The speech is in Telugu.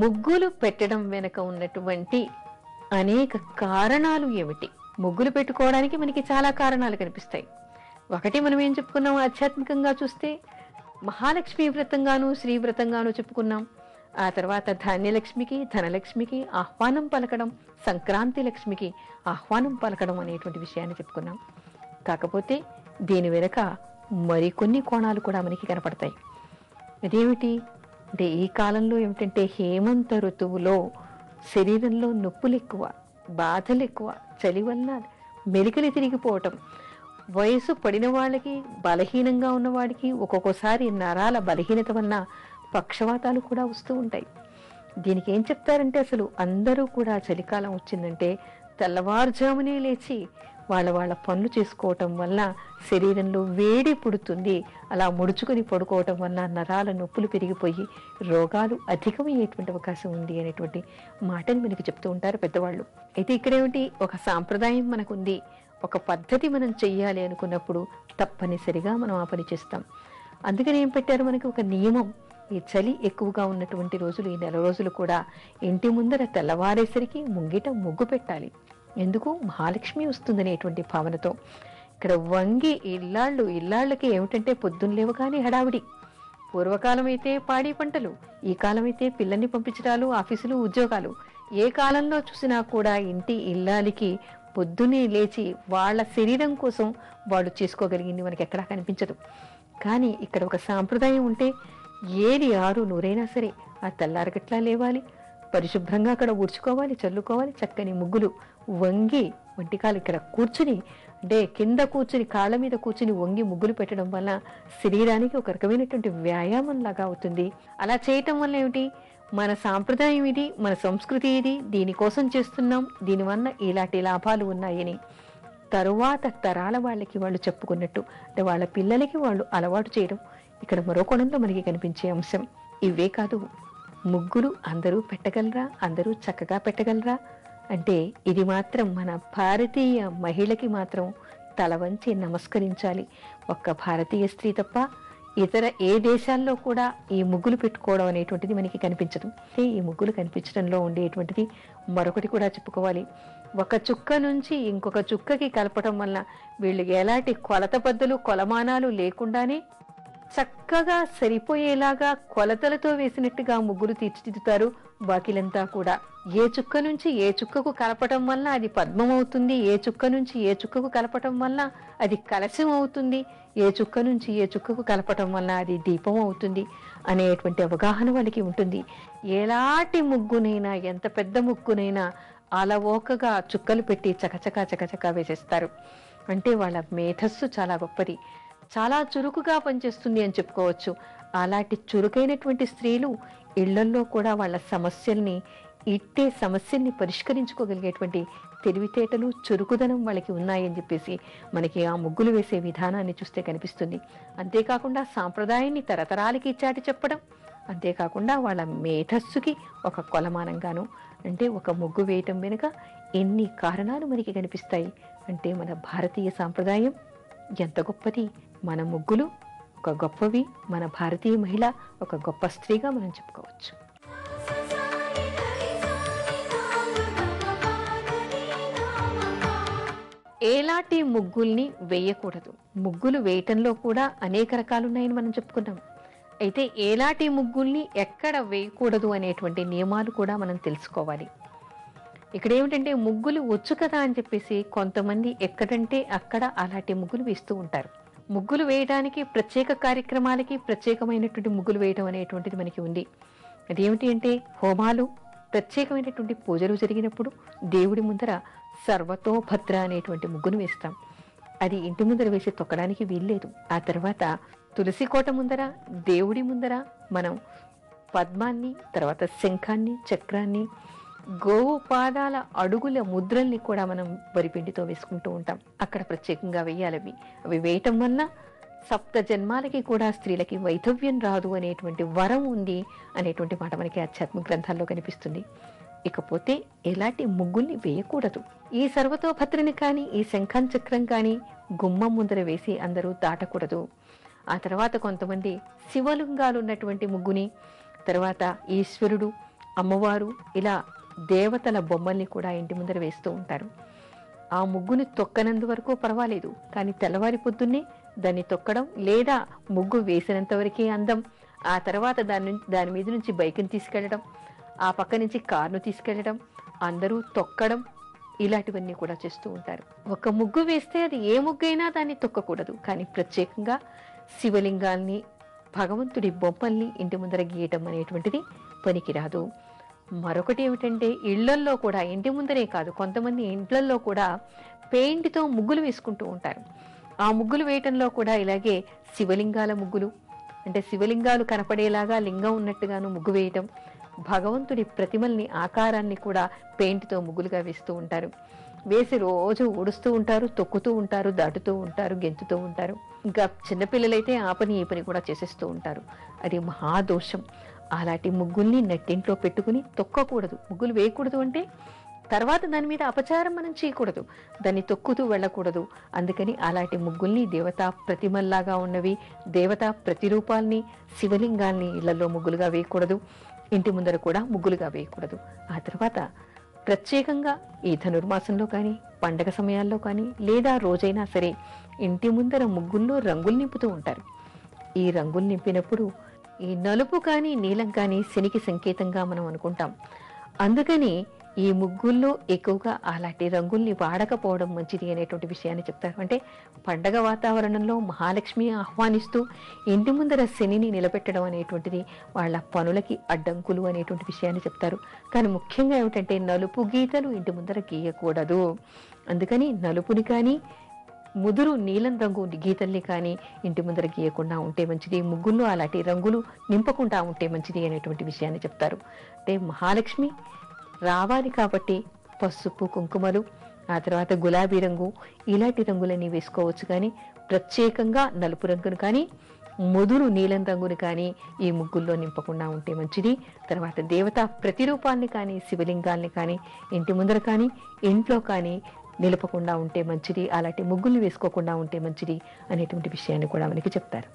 ముగ్గులు పెట్టడం వెనుక ఉన్నటువంటి అనేక కారణాలు ఏమిటి? ముగ్గులు పెట్టుకోవడానికి మనకి చాలా కారణాలు కనిపిస్తాయి. ఒకటి మనం ఏం చెప్పుకున్నాం, ఆధ్యాత్మికంగా చూస్తే మహాలక్ష్మి వ్రతంగాను శ్రీ వ్రతంగాను చెప్పుకున్నాం. ఆ తర్వాత ధాన్యలక్ష్మికి ధనలక్ష్మికి ఆహ్వానం పలకడం, సంక్రాంతి లక్ష్మికి ఆహ్వానం పలకడం అనేటువంటి విషయాన్ని చెప్పుకున్నాం. కాకపోతే దీని వెనుక మరికొన్ని కోణాలు కూడా మనకి కనపడతాయి. అదేమిటి అంటే ఈ కాలంలో ఏమిటంటే హేమంత ఋతువులో శరీరంలో నొప్పులు ఎక్కువ, బాధలు ఎక్కువ, చలి వల్ల మెలికలు తిరిగిపోవటం, వయసు పడిన వాళ్ళకి, బలహీనంగా ఉన్నవాడికి ఒక్కొక్కసారి నరాల బలహీనత వలన పక్షవాతాలు కూడా వస్తూ ఉంటాయి. దీనికి ఏం చెప్తారంటే అసలు అందరూ కూడా చలికాలం వచ్చిందంటే తెల్లవారుజామునే లేచి వాళ్ళ పనులు చేసుకోవటం వల్ల శరీరంలో వేడి పుడుతుంది. అలా ముడుచుకొని పడుకోవటం వల్ల నరాల నొప్పులు పెరిగిపోయి రోగాలు అధికమయ్యేటువంటి అవకాశం ఉంది అనేటువంటి మాటని మనకి చెప్తూ ఉంటారు పెద్దవాళ్ళు. అయితే ఇక్కడేమిటి, ఒక సాంప్రదాయం మనకుంది, ఒక పద్ధతి మనం చెయ్యాలి అనుకున్నప్పుడు తప్పనిసరిగా మనం ఆ పని చేస్తాం. అందుకని ఏం పెట్టారు మనకి ఒక నియమం. ఈ చలి ఎక్కువగా ఉన్నటువంటి రోజులు, ఈ నెల రోజులు కూడా ఇంటి ముందర తెల్లవారేసరికి ముంగిట ముగ్గు పెట్టాలి. ఎందుకు? మహాలక్ష్మి వస్తుందనేటువంటి భావనతో. ఇక్కడ వంగి ఇళ్ళకి ఏమిటంటే పొద్దున్న లేవగానే హడావిడి. పూర్వకాలం అయితే పాడి పంటలు, ఈ కాలం అయితే పిల్లల్ని పంపించడాలు, ఆఫీసులు, ఉద్యోగాలు. ఏ కాలంలో చూసినా కూడా ఇంటి ఇల్లాలికి పొద్దున్నే లేచి వాళ్ళ శరీరం కోసం వాళ్ళు చేసుకోగలిగింది మనకి ఎక్కడా కనిపించదు. కానీ ఇక్కడ ఒక సాంప్రదాయం ఉంటే ఏది ఆరు నూరైనా సరే ఆ తెల్లారగట్లా లేవాలి, పరిశుభ్రంగా అక్కడ ఊడ్చుకోవాలి, చల్లుకోవాలి, చక్కని ముగ్గులు వంగి వంటికాలు ఇక్కడ కూర్చుని, అంటే కింద కూర్చుని కాళ్ళ మీద కూర్చుని వంగి ముగ్గులు పెట్టడం వల్ల శరీరానికి ఒక రకమైనటువంటి వ్యాయామం లాగా అవుతుంది. అలా చేయటం వల్ల ఏమిటి, మన సాంప్రదాయం ఇది, మన సంస్కృతి ఇది, దీనికోసం చేస్తున్నాం, దీనివల్ల ఇలాంటి లాభాలు ఉన్నాయని తరువాత తరాల వాళ్ళకి వాళ్ళు చెప్పుకున్నట్టు, అంటే వాళ్ళ పిల్లలకి వాళ్ళు అలవాటు చేయడం ఇక్కడ మరో కోణంలో మనకి కనిపించే అంశం. ఇవే కాదు, ముగ్గులు అందరూ పెట్టగలరా, అందరూ చక్కగా పెట్టగలరా అంటే ఇది మాత్రం మన భారతీయ మహిళకి మాత్రం తల వంచి నమస్కరించాలి. ఒక్క భారతీయ స్త్రీ తప్ప ఇతర ఏ దేశాల్లో కూడా ఈ ముగ్గులు పెట్టుకోవడం అనేటువంటిది మనకి కనిపించదు. ఈ ముగ్గులు కనిపించడంలో ఉండేటువంటిది మరొకటి కూడా చెప్పుకోవాలి. ఒక చుక్క నుంచి ఇంకొక చుక్కకి కలపటం వల్ల వీళ్ళు ఎలాంటి కొలత పద్ధతులు, కొలమానాలు లేకుండానే చక్కగా సరిపోయేలాగా కొలతలతో వేసినట్టుగా ముగ్గులు తీర్చిదిద్దుతారు. బాకీలంతా కూడా ఏ చుక్క నుంచి ఏ చుక్కకు కలపటం వల్ల అది పద్మం అవుతుంది, ఏ చుక్క నుంచి ఏ చుక్కకు కలపటం వల్ల అది కలశం అవుతుంది, ఏ చుక్క నుంచి ఏ చుక్కకు కలపటం వల్ల అది దీపం అవుతుంది అనేటువంటి అవగాహన వాళ్ళకి ఉంటుంది. ఎలాంటి ముగ్గునైనా, ఎంత పెద్ద ముగ్గునైనా అలవోకగా చుక్కలు పెట్టి చకచకా వేసేస్తారు. అంటే వాళ్ళ మేధస్సు చాలా గొప్పది, చాలా చురుకుగా పనిచేస్తుంది అని చెప్పుకోవచ్చు. అలాంటి చురుకైనటువంటి స్త్రీలు ఇళ్లల్లో కూడా వాళ్ళ సమస్యల్ని పరిష్కరించుకోగలిగేటువంటి తెలివితేటలు, చురుకుదనం వాళ్ళకి ఉన్నాయని చెప్పేసి మనకి ఆ ముగ్గులు వేసే విధానాన్ని చూస్తే కనిపిస్తుంది. అంతేకాకుండా సాంప్రదాయాన్ని తరతరాలకి చాటి చెప్పడం, అంతేకాకుండా వాళ్ళ మేధస్సుకి ఒక కొలమానంగాను, అంటే ఒక ముగ్గు వేయటం వెనుక ఎన్ని కారణాలు మనకి కనిపిస్తాయి. అంటే మన భారతీయ సాంప్రదాయం ఎంత గొప్పది, మన ముగ్గులు ఒక గొప్పవి, మన భారతీయ మహిళ ఒక గొప్ప స్త్రీగా మనం చెప్పుకోవచ్చు. ఏలాంటి ముగ్గుల్ని వేయకూడదు, ముగ్గులు వేయటంలో కూడా అనేక రకాలున్నాయని మనం చెప్పుకున్నాం. అయితే ఏలాంటి ముగ్గుల్ని ఎక్కడ వేయకూడదు అనేటువంటి నియమాలు కూడా మనం తెలుసుకోవాలి. ఇక్కడ ఏమిటంటే ముగ్గులు వచ్చు కదా అని చెప్పేసి కొంతమంది ఎక్కడంటే అక్కడ అలాంటి ముగ్గులు వేస్తూ ఉంటారు. ముగ్గులు వేయడానికి ప్రత్యేక కార్యక్రమాలకి ప్రత్యేకమైనటువంటి ముగ్గులు వేయడం అనేటువంటిది మనకి ఉంది. అదేమిటి అంటే హోమాలు, ప్రత్యేకమైనటువంటి పూజలు జరిగినప్పుడు దేవుడి ముందర సర్వతోభద్ర అనేటువంటి ముగ్గును వేస్తాం. అది ఇంటి ముందర వేసి తొక్కడానికి వీల్లేదు. ఆ తర్వాత తులసి కోట ముందర, దేవుడి ముందర మనం పద్మాన్ని, తర్వాత శంఖాన్ని, చక్రాన్ని, గోవు పాదాల అడుగుల ముద్రల్ని కూడా మనం వరిపిండితో వేసుకుంటూ ఉంటాం. అక్కడ ప్రత్యేకంగా వేయాలి. అవి వేయటం వల్ల సప్త జన్మాలకి కూడా స్త్రీలకి వైధవ్యం రాదు అనేటువంటి వరం ఉంది అనేటువంటి మాట మనకి ఆధ్యాత్మిక గ్రంథాల్లో కనిపిస్తుంది. ఇకపోతే ఎలాంటి ముగ్గుల్ని వేయకూడదు, ఈ సర్వతోభద్రని కానీ ఈ శంఖం చక్రం కానీ గుమ్మం ముందర వేసి అందరూ దాటకూడదు. ఆ తర్వాత కొంతమంది శివలింగాలు ఉన్నటువంటి ముగ్గుని, తర్వాత ఈశ్వరుడు, అమ్మవారు ఇలా దేవతల బొమ్మల్ని కూడా ఇంటి ముందర వేస్తూ ఉంటారు. ఆ ముగ్గుని తొక్కనందు వరకు పర్వాలేదు, కానీ తెల్లవారి పొద్దున్నే దాన్ని తొక్కడం, లేదా ముగ్గు వేసినంత వరకే అందం, ఆ తర్వాత దాని మీద నుంచి బైక్ని తీసుకెళ్లడం, ఆ పక్క నుంచి కారును తీసుకెళ్లడం, అందరూ తొక్కడం, ఇలాంటివన్నీ కూడా చేస్తూ ఉంటారు. ఒక ముగ్గు వేస్తే అది ఏ ముగ్గైనా దాన్ని తొక్కకూడదు, కానీ ప్రత్యేకంగా శివలింగాల్ని, భగవంతుడి బొమ్మల్ని ఇంటి ముందర గీయటం అనేటువంటిది పనికిరాదు. మరొకటి ఏమిటంటే, ఇళ్లల్లో కూడా, ఇంటి ముందరే కాదు, కొంతమంది ఇంట్లల్లో కూడా పెయింట్తో ముగ్గులు వేసుకుంటూ ఉంటారు. ఆ ముగ్గులు వేయటంలో కూడా ఇలాగే శివలింగాల ముగ్గులు, అంటే శివలింగాలు కనపడేలాగా లింగం ఉన్నట్టుగాను ముగ్గు వేయటం, భగవంతుడి ప్రతిమల్ని, ఆకారాన్ని కూడా పెయింట్తో ముగ్గులుగా వేస్తూ ఉంటారు. వేసి రోజు ఊడుస్తూ ఉంటారు, తొక్కుతూ ఉంటారు, దాటుతూ ఉంటారు, గెంతుతూ ఉంటారు. ఇంకా చిన్నపిల్లలైతే ఆ పని ఈ పని కూడా చేసేస్తూ ఉంటారు. అది మహాదోషం. అలాంటి ముగ్గుల్ని నెట్టింట్లో పెట్టుకుని తొక్కకూడదు, ముగ్గులు వేయకూడదు. అంటే తర్వాత దాని మీద అపచారం మనం చేయకూడదు, దాన్ని తొక్కుతూ వెళ్ళకూడదు. అందుకని అలాంటి ముగ్గుల్ని, దేవతా ప్రతిమల్లాగా ఉన్నవి, దేవతా ప్రతిరూపాల్ని, శివలింగాల్ని ఇళ్లలో ముగ్గులుగా వేయకూడదు. ఇంటి ముందర కూడా ముగ్గులుగా వేయకూడదు. ఆ తర్వాత ప్రత్యేకంగా ఈ ధనుర్మాసంలో కానీ, పండగ సమయాల్లో కానీ, లేదా రోజైనా సరే ఇంటి ముందర ముగ్గుల్లో రంగులు నింపుతూ ఉంటారు. ఈ రంగులు నింపినప్పుడు ఈ నలుపు కానీ, నీలం కానీ శనికి సంకేతంగా మనం అనుకుంటాం. అందుకని ఈ ముగ్గుల్లో ఎక్కువగా అలాంటి రంగుల్ని వాడకపోవడం మంచిది అనేటువంటి విషయాన్ని చెప్తారు. అంటే పండగ వాతావరణంలో మహాలక్ష్మి ఆహ్వానిస్తూ ఇంటి ముందర శనిని నిలబెట్టడం అనేటువంటిది వాళ్ళ పనులకి అడ్డంకులు అనేటువంటి విషయాన్ని చెప్తారు. కానీ ముఖ్యంగా ఏమిటంటే, నలుపు గీతలు ఇంటి ముందర గీయకూడదు. అందుకని నలుపుని కానీ, ముదురు నీలం రంగు గీతల్ని కానీ ఇంటి ముందర గీయకుండా ఉంటే మంచిది. ముగ్గుల్లో అలాంటి రంగులు నింపకుండా ఉంటే మంచిది అనేటువంటి విషయాన్ని చెప్తారు. అంటే మహాలక్ష్మి రావాలి కాబట్టి పసుపు, కుంకుమలు, ఆ తర్వాత గులాబీ రంగు, ఇలాంటి రంగులన్నీ వేసుకోవచ్చు. కానీ ప్రత్యేకంగా నలుపు రంగును కానీ, ముదురు నీలం రంగుని కానీ ఈ ముగ్గుల్లో నింపకుండా ఉంటే మంచిది. తర్వాత దేవతా ప్రతిరూపాన్ని కానీ, శివలింగాల్ని కానీ ఇంటి ముందర కానీ, ఇంట్లో కానీ నిలపకుండా ఉంటే మంచిది. అలాంటి ముగ్గుల్ని వేసుకోకుండా ఉంటే మంచిది అనేటువంటి విషయాన్ని కూడా మనకి చెప్తారు.